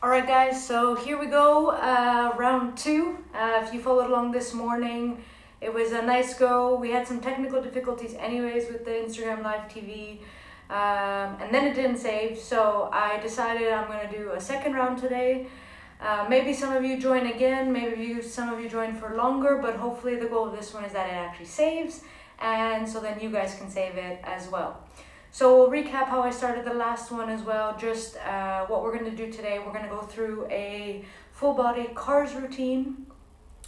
Alright guys, so here we go, round two. If you followed along this morning, it was a nice go. We had some technical difficulties anyways with the Instagram Live TV, and then it didn't save, so I decided I'm going to do a second round today. Maybe some of you join again, maybe some of you join for longer, but hopefully the goal of this one is that it actually saves, and so then you guys can save it as well. So we'll recap how I started the last one as well, just what we're going to do today. We're going to go through a full body CARS routine,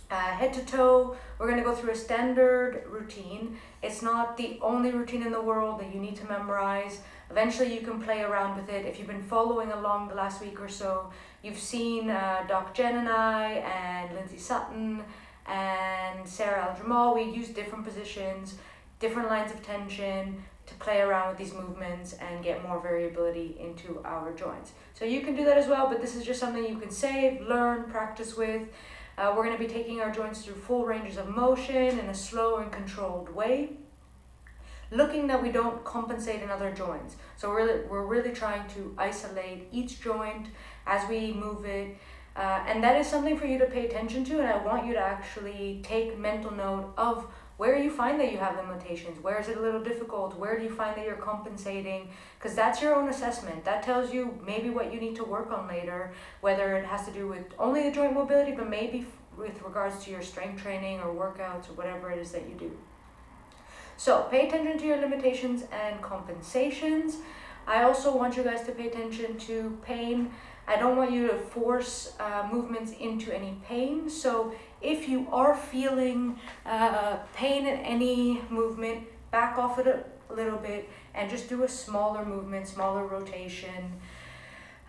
head to toe. We're going to go through a standard routine. It's not the only routine in the world that you need to memorize. Eventually you can play around with it. If you've been following along the last week or so, you've seen Doc Jen and I and Lindsay Sutton and Sarah Al-Jamal. We use different positions, different lines of tension, to play around with these movements and get more variability into our joints. So you can do that as well, but this is just something you can save, learn, practice with. We're going to be taking our joints through full ranges of motion in a slow and controlled way, looking that we don't compensate in other joints. So we're really trying to isolate each joint as we move it. And that is something for you to pay attention to, and I want you to actually take mental note of where you find that you have limitations. Where is it a little difficult? Where do you find that you're compensating? Because that's your own assessment. That tells you maybe what you need to work on later, whether it has to do with only the joint mobility, but maybe with regards to your strength training or workouts or whatever it is that you do. So pay attention to your limitations and compensations. I also want you guys to pay attention to pain. I don't want you to force movements into any pain. So if you are feeling pain in any movement, back off it a little bit and just do a smaller movement, smaller rotation,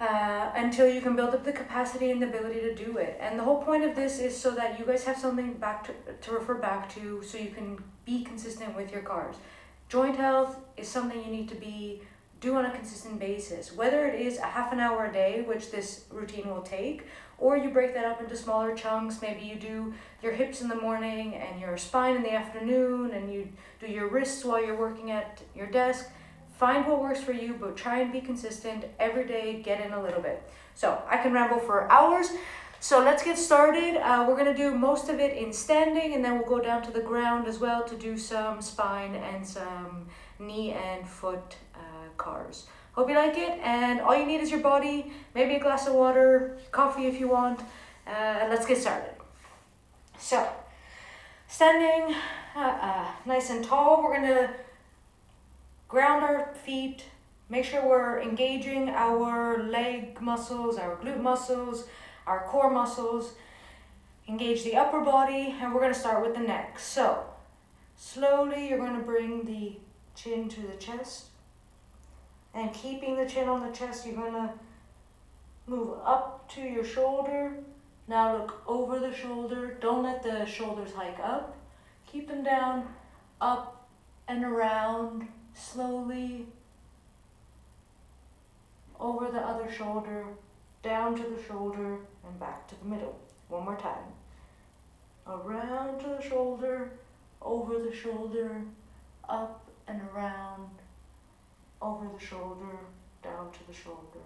until you can build up the capacity and the ability to do it. And the whole point of this is so that you guys have something back to refer back to, so you can be consistent with your CARS. Joint health is something you need to do on a consistent basis, whether it is a half an hour a day, which this routine will take, or you break that up into smaller chunks. Maybe you do your hips in the morning and your spine in the afternoon, and you do your wrists while you're working at your desk. Find what works for you, but try and be consistent every day. Get in a little bit. So I can ramble for hours, so let's get started. We're going to do most of it in standing, and then we'll go down to the ground as well to do some spine and some knee and foot CARS. Hope you like it, and all you need is your body, maybe a glass of water, coffee if you want. Let's get started. So, standing nice and tall, we're going to ground our feet, make sure we're engaging our leg muscles, our glute muscles, our core muscles, engage the upper body, and we're going to start with the neck. So, slowly you're going to bring the chin to the chest. And keeping the chin on the chest, you're going to move up to your shoulder. Now look over the shoulder. Don't let the shoulders hike up. Keep them down, up and around, slowly. Over the other shoulder, down to the shoulder, and back to the middle. One more time. Around to the shoulder, over the shoulder, up and around, over the shoulder, down to the shoulder,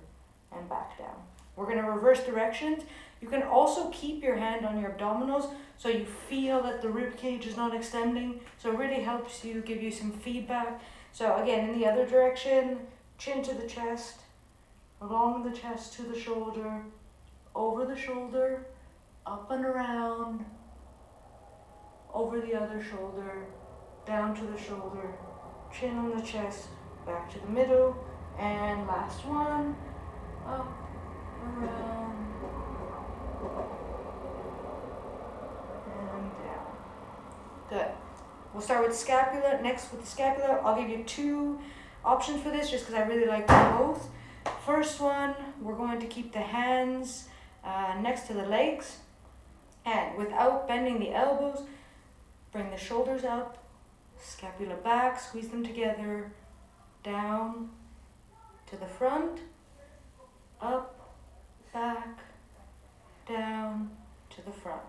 and back down. We're going to reverse directions. You can also keep your hand on your abdominals so you feel that the rib cage is not extending. So it really helps you, give you some feedback. So again, in the other direction, chin to the chest, along the chest to the shoulder, over the shoulder, up and around, over the other shoulder, down to the shoulder, chin on the chest, back to the middle, and last one, up, around, and down. Good. We'll start with scapula. Next with the scapula, I'll give you two options for this just because I really like them both. First one, we're going to keep the hands next to the legs, and without bending the elbows, bring the shoulders up, scapula back, squeeze them together, down to the front, up, back, down to the front.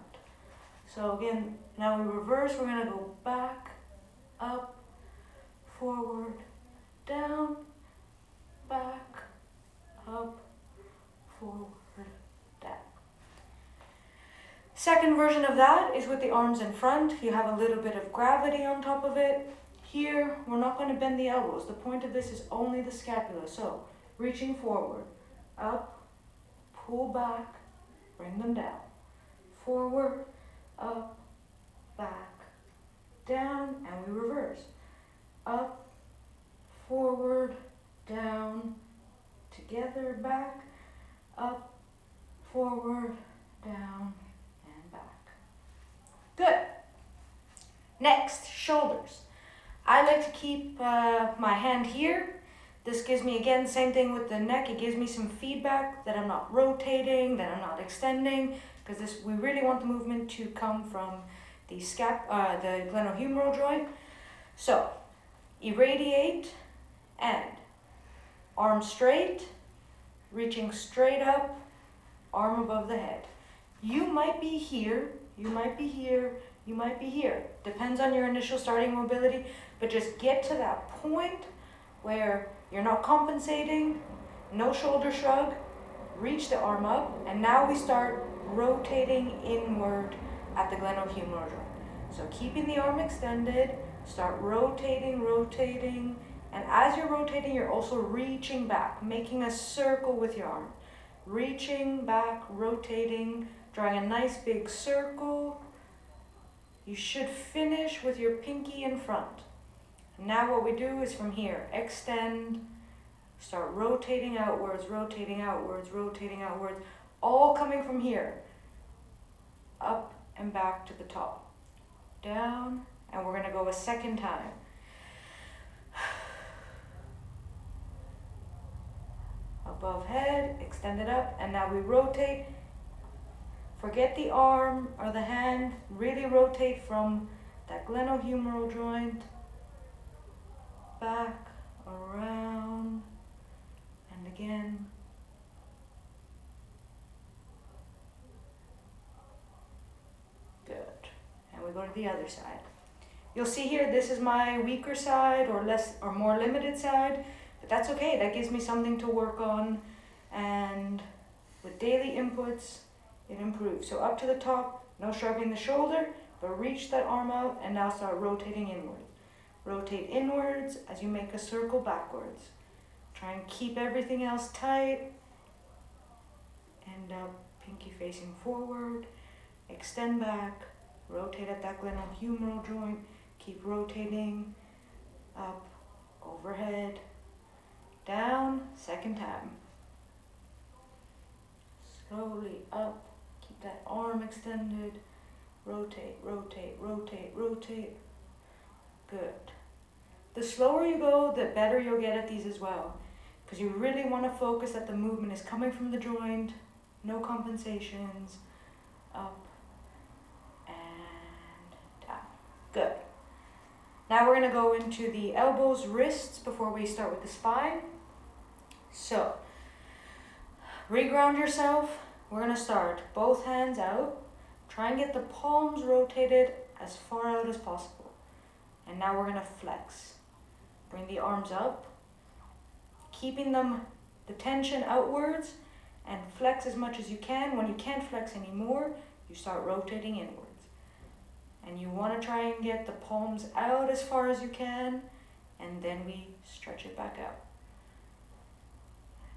So again, now we reverse. We're going to go back, up, forward, down, back, up, forward, down. Second version of that is with the arms in front. You have a little bit of gravity on top of it. Here, we're not going to bend the elbows. The point of this is only the scapula. So, reaching forward, up, pull back, bring them down. Forward, up, back, down, and we reverse. Up, forward, down, together, back, up, forward, down, and back. Good. Next, shoulders. I like to keep my hand here. This gives me, again, same thing with the neck. It gives me some feedback that I'm not rotating, that I'm not extending, because we really want the movement to come from the glenohumeral joint. So, irradiate and arm straight, reaching straight up, arm above the head. You might be here, you might be here, you might be here. Depends on your initial starting mobility, but just get to that point where you're not compensating, no shoulder shrug, reach the arm up, and now we start rotating inward at the glenohumeral joint. So keeping the arm extended, start rotating, and as you're rotating, you're also reaching back, making a circle with your arm. Reaching back, rotating, drawing a nice big circle. You should finish with your pinky in front. Now what we do is from here, extend, start rotating outwards, all coming from here. Up and back to the top. Down, and we're going to go a second time. Above head, extend it up, and now we rotate. Forget the arm or the hand, really rotate from that glenohumeral joint, back, around, and again. Good. And we go to the other side. You'll see here, this is my weaker side or more limited side, but that's okay. That gives me something to work on, and with daily inputs, it improves. So up to the top, no shrugging the shoulder, but reach that arm out and now start rotating inwards. Rotate inwards as you make a circle backwards. Try and keep everything else tight. End up pinky facing forward. Extend back. Rotate at that glenohumeral joint. Keep rotating. Up, overhead, down. Second time. Slowly up. Keep that arm extended. Rotate, rotate, rotate, rotate. Good. The slower you go, the better you'll get at these as well. Because you really want to focus that the movement is coming from the joint, no compensations, up and down. Good. Now we're going to go into the elbows, wrists before we start with the spine. So, reground yourself. We're going to start both hands out. Try and get the palms rotated as far out as possible. And now we're going to flex. Bring the arms up, keeping the tension outwards, and flex as much as you can. When you can't flex anymore, you start rotating inwards. And you want to try and get the palms out as far as you can, and then we stretch it back out.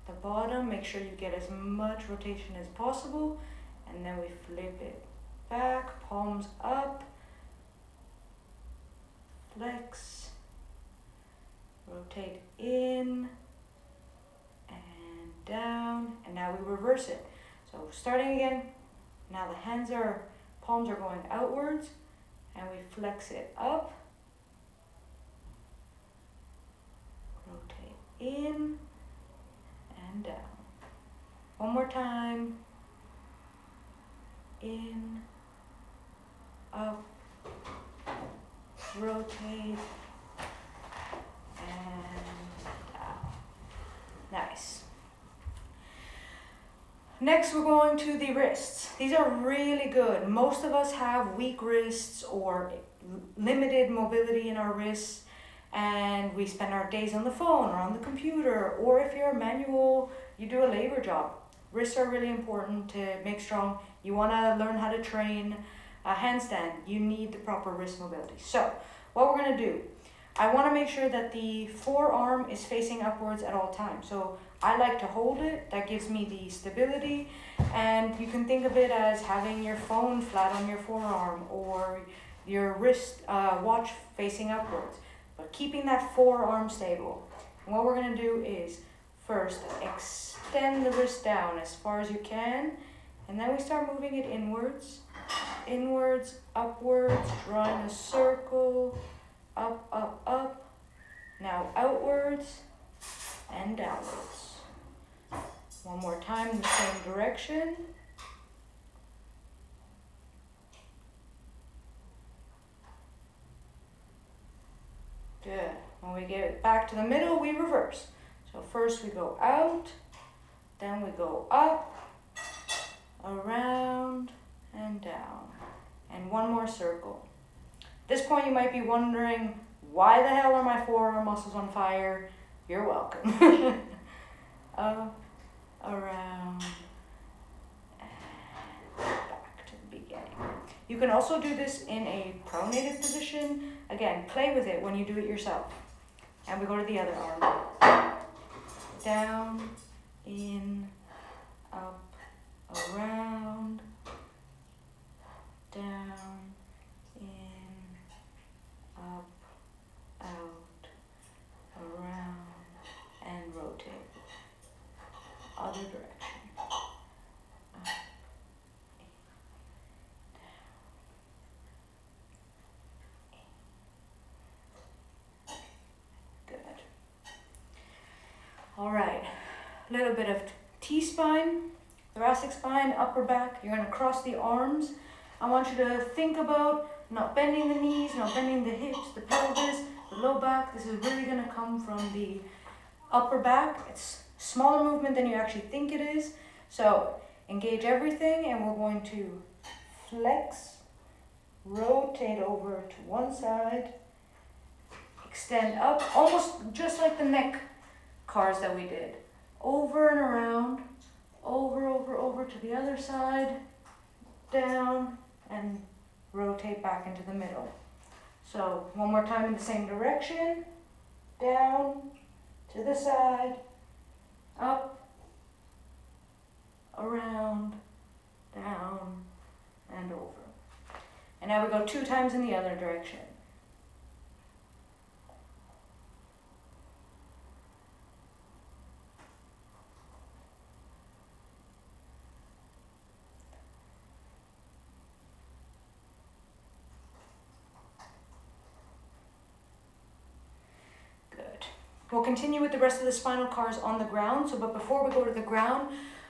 At the bottom, make sure you get as much rotation as possible, and then we flip it back, palms up, flex, rotate in and down, and now we reverse it. So starting again, now the palms are going outwards, and we flex it up, rotate in and down. One more time, in, up, rotate, and down. Nice. Next, we're going to the wrists. These are really good. Most of us have weak wrists or limited mobility in our wrists, and we spend our days on the phone or on the computer, or if you're a manual, you do a labor job. Wrists are really important to make strong. You want to learn how to train a handstand. You need the proper wrist mobility. So what we're going to do, I want to make sure that the forearm is facing upwards at all times. So I like to hold it. That gives me the stability. And you can think of it as having your phone flat on your forearm or your wrist watch facing upwards, but keeping that forearm stable. And what we're going to do is first extend the wrist down as far as you can, and then we start moving it inwards, upwards, drawing a circle, up, up, up, now outwards and downwards. One more time in the same direction. Good. When we get it back to the middle, we reverse. So first we go out, then we go up, around, and down. And one more circle. At this point you might be wondering, why the hell are my forearm muscles on fire? You're welcome. Up, around, and back to the beginning. You can also do this in a pronated position. Again, play with it when you do it yourself. And we go to the other arm. Down, in, up, around, down, in, up, out, around, and rotate. Other direction. Up, down. Good. All right, a little bit of T-spine, thoracic spine, upper back. You're gonna cross the arms. I want you to think about not bending the knees, not bending the hips, the pelvis, the low back. This is really gonna come from the upper back. It's smaller movement than you actually think it is. So engage everything, and we're going to flex, rotate over to one side, extend up, almost just like the neck cars that we did. Over and around, over to the other side, down, and rotate back into the middle. So one more time in the same direction, down, to the side, up, around, down, and over. And now we go 2 times in the other direction. We'll continue with the rest of the spinal cars on the ground. But before we go to the ground,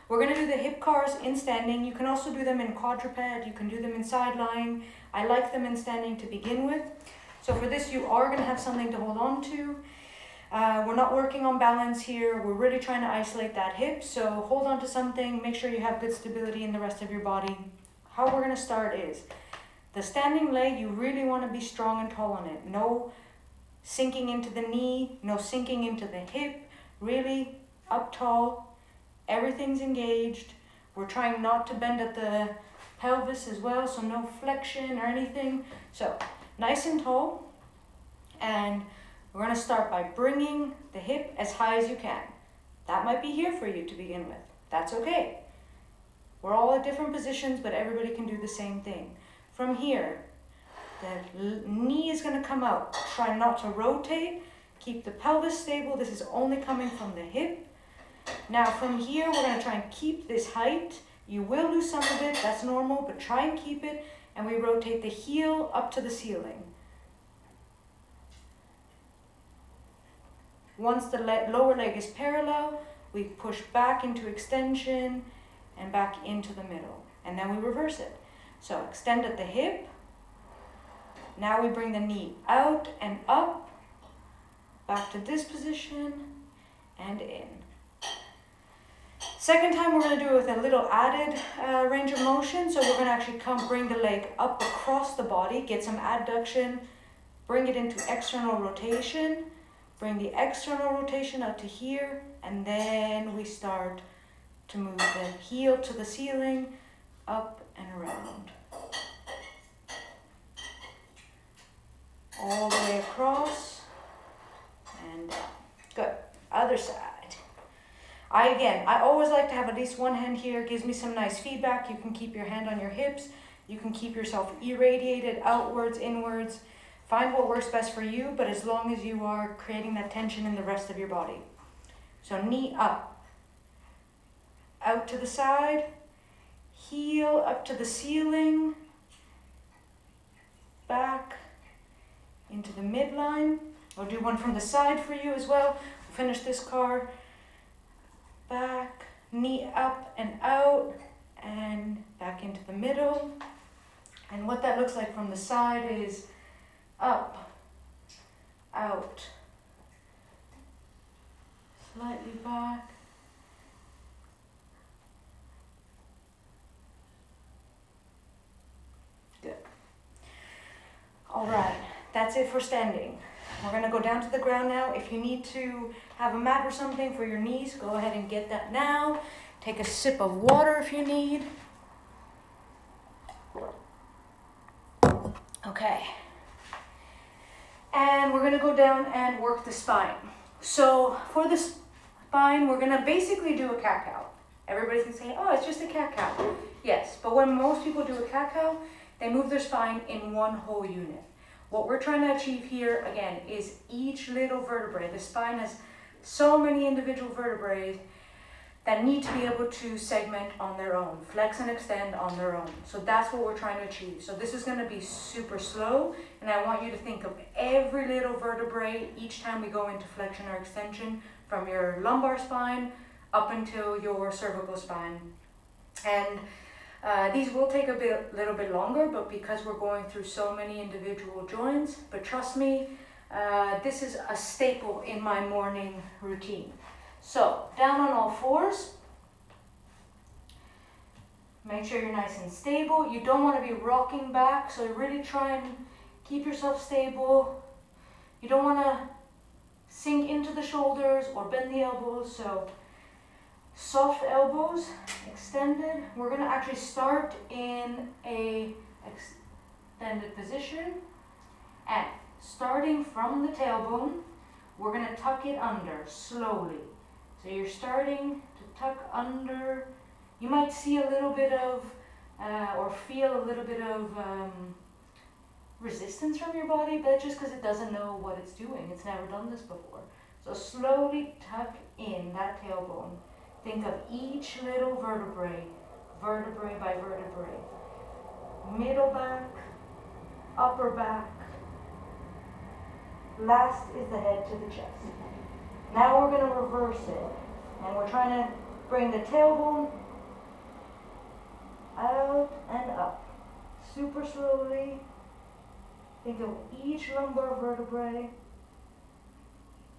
we're going to do the hip cars in standing. You can also do them in quadruped. You can do them in side lying. I like them in standing to begin with. So for this, you are going to have something to hold on to. We're not working on balance here. We're really trying to isolate that hip. So hold on to something. Make sure you have good stability in the rest of your body. How we're going to start is the standing leg. You really want to be strong and tall on it. No sinking into the knee, no sinking into the hip, really up tall, everything's engaged. We're trying not to bend at the pelvis as well, so no flexion or anything. So nice and tall, and we're going to start by bringing the hip as high as you can. That might be here for you to begin with. That's okay. We're all at different positions, but everybody can do the same thing. From here, the knee is going to come out. Try not to rotate. Keep the pelvis stable. This is only coming from the hip. Now from here, we're going to try and keep this height. You will lose some of it. That's normal, but try and keep it. And we rotate the heel up to the ceiling. Once the lower leg is parallel, we push back into extension and back into the middle. And then we reverse it. So extend at the hip. Now we bring the knee out and up, back to this position, and in. Second time we're going to do it with a little added range of motion. So we're going to actually bring the leg up across the body, get some adduction, bring it into external rotation, bring the external rotation out to here, and then we start to move the heel to the ceiling, up and around. All the way across and down. Good. Other side. I always like to have at least one hand here. It gives me some nice feedback. You can keep your hand on your hips. You can keep yourself irradiated outwards, inwards. Find what works best for you, but as long as you are creating that tension in the rest of your body. So knee up, out to the side, heel up to the ceiling, back into the midline. I'll do one from the side for you as well. We'll finish this card. Back, knee up and out, and back into the middle. And what that looks like from the side is up, out, slightly back, good. All right, that's it for standing. We're gonna go down to the ground now. If you need to have a mat or something for your knees, go ahead and get that now. Take a sip of water if you need. Okay. And we're gonna go down and work the spine. So for the spine, we're gonna basically do a cat-cow. Everybody's gonna say, oh, it's just a cat-cow. Yes, but when most people do a cat-cow, they move their spine in one whole unit. What we're trying to achieve here, again, is each little vertebrae. The spine has so many individual vertebrae that need to be able to segment on their own, flex and extend on their own. So that's what we're trying to achieve. So this is going to be super slow, and I want you to think of every little vertebrae each time we go into flexion or extension, from your lumbar spine up until your cervical spine. And these will take a little bit longer, but because we're going through so many individual joints, but trust me, this is a staple in my morning routine. So down on all fours, make sure you're nice and stable. You don't want to be rocking back, so really try and keep yourself stable. You don't want to sink into the shoulders or bend the elbows, so soft elbows, extended. We're going to actually start in a extended position, and starting from the tailbone, we're going to tuck it under slowly. So you're starting to tuck under. You might see a little bit of, or feel a little bit of resistance from your body, but just because it doesn't know what it's doing. It's never done this before. So slowly tuck in that tailbone. Think of each little vertebrae, vertebrae by vertebrae. Middle back, upper back. Last is the head to the chest. Now we're going to reverse it, and we're trying to bring the tailbone out and up. Super slowly. Think of each lumbar vertebrae,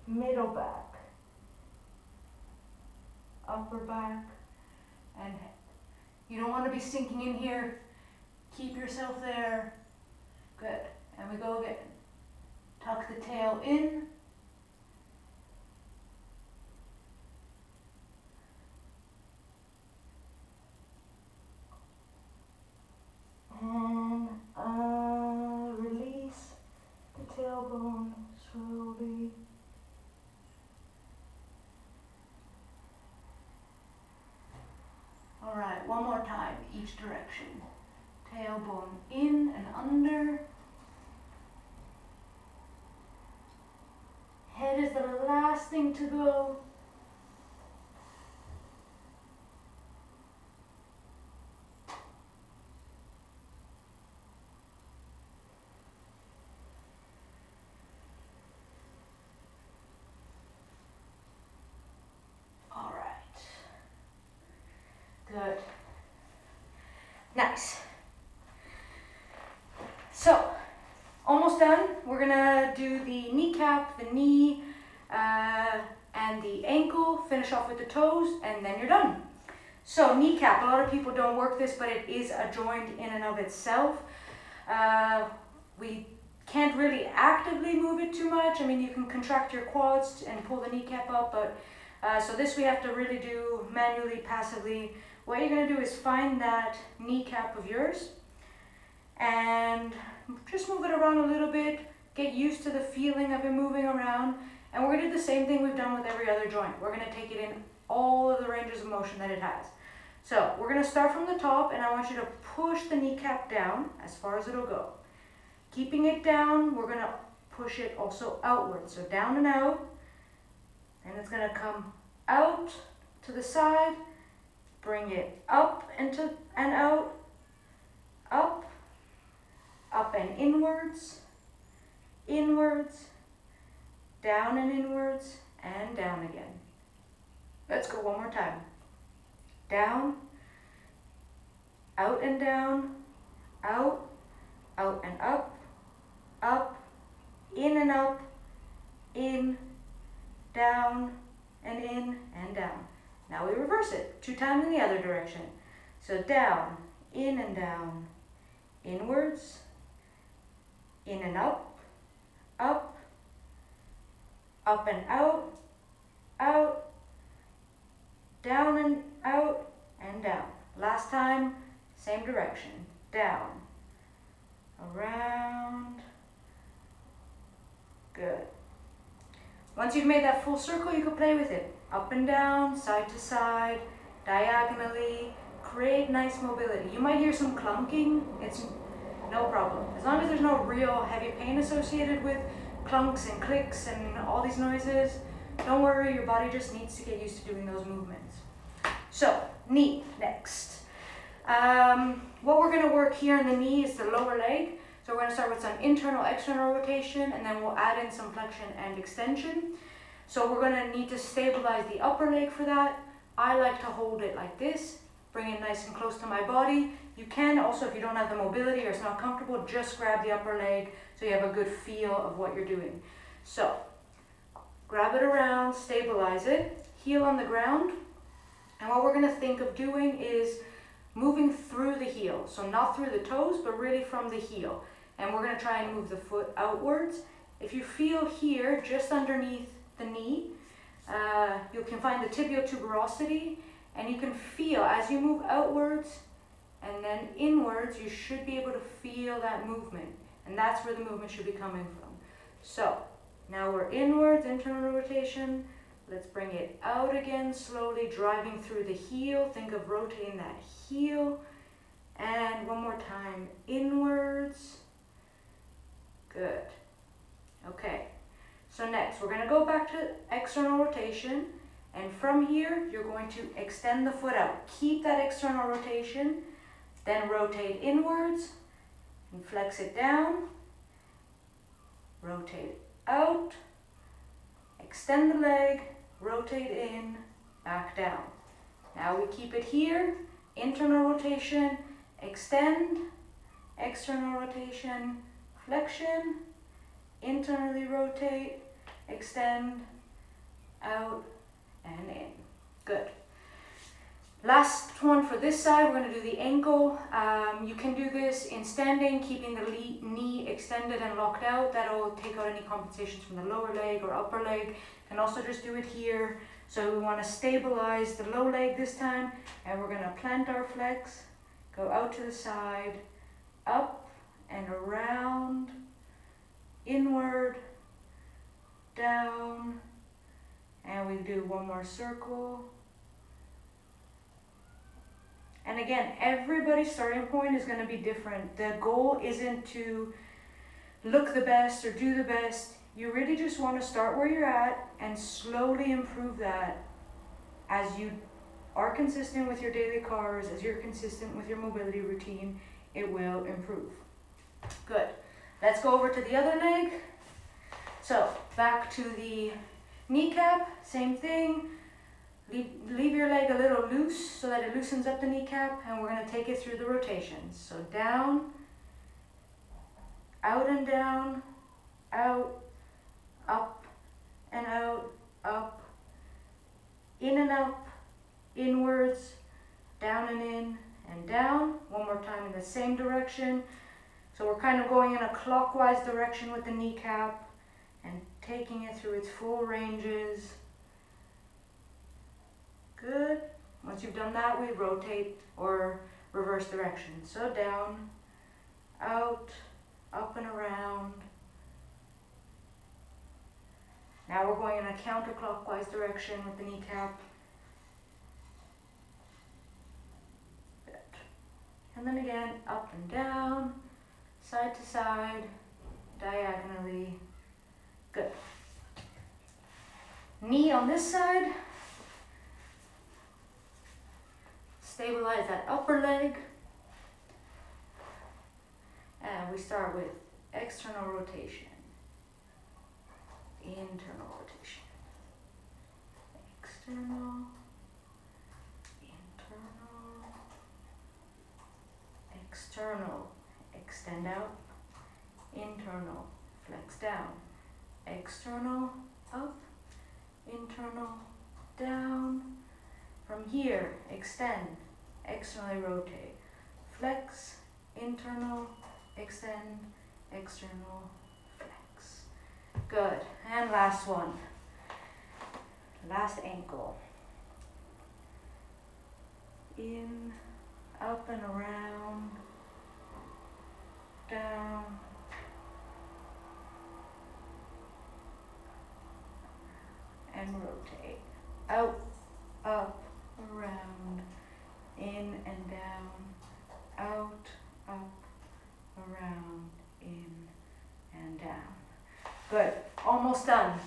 middle back, upper back, and head. You don't want to be sinking in here. Keep yourself there. Good. And we go again. Tuck the tail in. And release the tailbone slowly. All right, one more time, each direction. Tailbone in and under. Head is the last thing to go. All right. Good. Nice. So, almost done. We're gonna do the kneecap, the knee, and the ankle, finish off with the toes, and then you're done. So kneecap, a lot of people don't work this, but it is a joint in and of itself. We can't really actively move it too much. I mean, you can contract your quads and pull the kneecap up, but So this we have to really do manually, passively. What you're gonna do is find that kneecap of yours and just move it around a little bit, get used to the feeling of it moving around, and we're gonna do the same thing we've done with every other joint. We're gonna take it in all of the ranges of motion that it has. So we're gonna start from the top, and I want you to push the kneecap down as far as it'll go. Keeping it down, we're gonna push it also outward, so down and out, and it's gonna come out to the side, bring it up into and out, up and inwards, inwards, down and inwards, and down again. Let's go one more time. Down, out and down, out and up, in and up, in, down, and in, and down. Now we reverse it, 2 times in the other direction. So down, in and down, inwards, in and up and out, down and out, and down. Last time, same direction, down, around, good. Once you've made that full circle, you can play with it. Up and down, side to side, diagonally, create nice mobility. You might hear some clunking, it's no problem. As long as there's no real heavy pain associated with clunks and clicks and all these noises, don't worry, your body just needs to get used to doing those movements. So, knee next. What we're gonna work here in the knee is the lower leg. So we're gonna start with some internal, external rotation, and then we'll add in some flexion and extension. So we're gonna need to stabilize the upper leg for that. I like to hold it like this, bring it nice and close to my body. You can also, if you don't have the mobility or it's not comfortable, just grab the upper leg so you have a good feel of what you're doing. So, grab it around, stabilize it, heel on the ground, and what we're gonna think of doing is moving through the heel. So not through the toes, but really from the heel. And we're gonna try and move the foot outwards. If you feel here, just underneath the knee, you can find the tibial tuberosity, and you can feel as you move outwards and then inwards, you should be able to feel that movement. And that's where the movement should be coming from. So now we're inwards, internal rotation. Let's bring it out again, slowly driving through the heel. Think of rotating that heel. And one more time, inwards. Good. Okay, so next we're gonna go back to external rotation. And from here, you're going to extend the foot out. Keep that external rotation, then rotate inwards and flex it down. Rotate out, extend the leg, rotate in, back down. Now we keep it here, internal rotation, extend, external rotation, flexion, internally rotate, extend, out, and in. Good. Last one for this side, we're going to do the ankle. You can do this in standing, keeping the knee extended and locked out. That'll take out any compensations from the lower leg or upper leg. You can also just do it here. So we want to stabilize the low leg this time, and we're going to plant our flex, go out to the side, up and around, inward, down, and we do one more circle. And again, everybody's starting point is going to be different. The goal isn't to look the best or do the best. You really just want to start where you're at and slowly improve that as you are consistent with your daily cars, as you're consistent with your mobility routine, it will improve. Good. Let's go over to the other leg. So back to the kneecap, same thing. Leave your leg a little loose so that it loosens up the kneecap, and we're going to take it through the rotations. So down, out and down, out, up and out, up, in and up, inwards, down and in, and down. One more time in the same direction. So we're kind of going in a clockwise direction with the kneecap and taking it through its full ranges. Good. Once you've done that, we rotate or reverse direction. So down, out, up and around. Now we're going in a counterclockwise direction with the kneecap. Good. And then again, up and down, side to side, diagonally. Good. Knee on this side. Stabilize that upper leg. And we start with external rotation. Internal rotation. External, internal, external, extend out, internal, flex down, external, up, internal, down. From here, extend, externally rotate, flex, internal, extend, external, flex. Good. And last one. Last ankle. In, up and around, down, and rotate. Out, up, around, in and down, out, up, around, in and down. Good, almost done.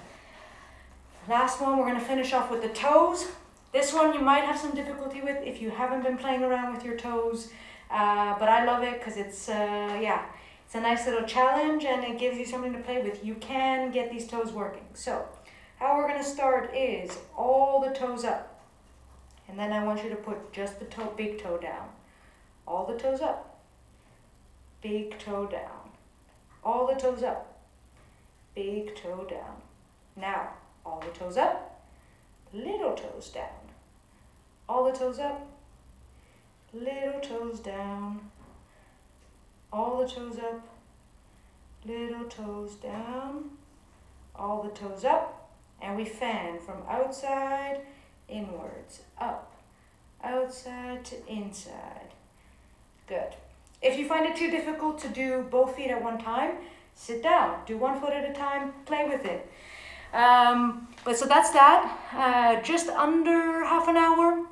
Last one, we're gonna finish off with the toes. This one you might have some difficulty with if you haven't been playing around with your toes, but I love it because it's a nice little challenge and it gives you something to play with. You can get these toes working. So how we're gonna start is all the toes up. And then I want you to put just the toe, big toe down. All the toes up, big toe down. All the toes up, big toe down. Now, all the toes up, little toes down. All the toes up, little toes down. All the toes up, little toes down. All the toes up, and we fan from outside inwards, up, outside to inside. Good. If you find it too difficult to do both feet at one time, sit down, do one foot at a time, play with it. But so that's that, just under half an hour.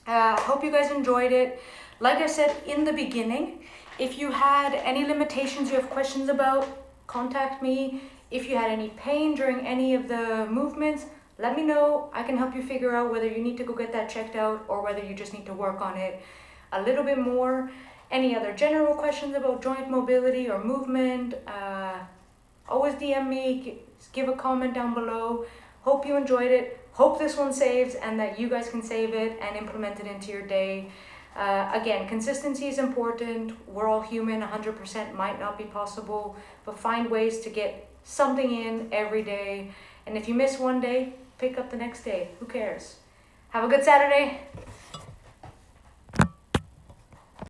Hope you guys enjoyed it. Like I said in the beginning, if you had any limitations you have questions about, contact me. If you had any pain during any of the movements, let me know. I can help you figure out whether you need to go get that checked out or whether you just need to work on it a little bit more. Any other general questions about joint mobility or movement, always DM me, give a comment down below. Hope you enjoyed it. Hope this one saves and that you guys can save it and implement it into your day. Again, consistency is important. We're all human, 100% might not be possible, but find ways to get something in every day. And if you miss one day, pick up the next day. Who cares? Have a good Saturday.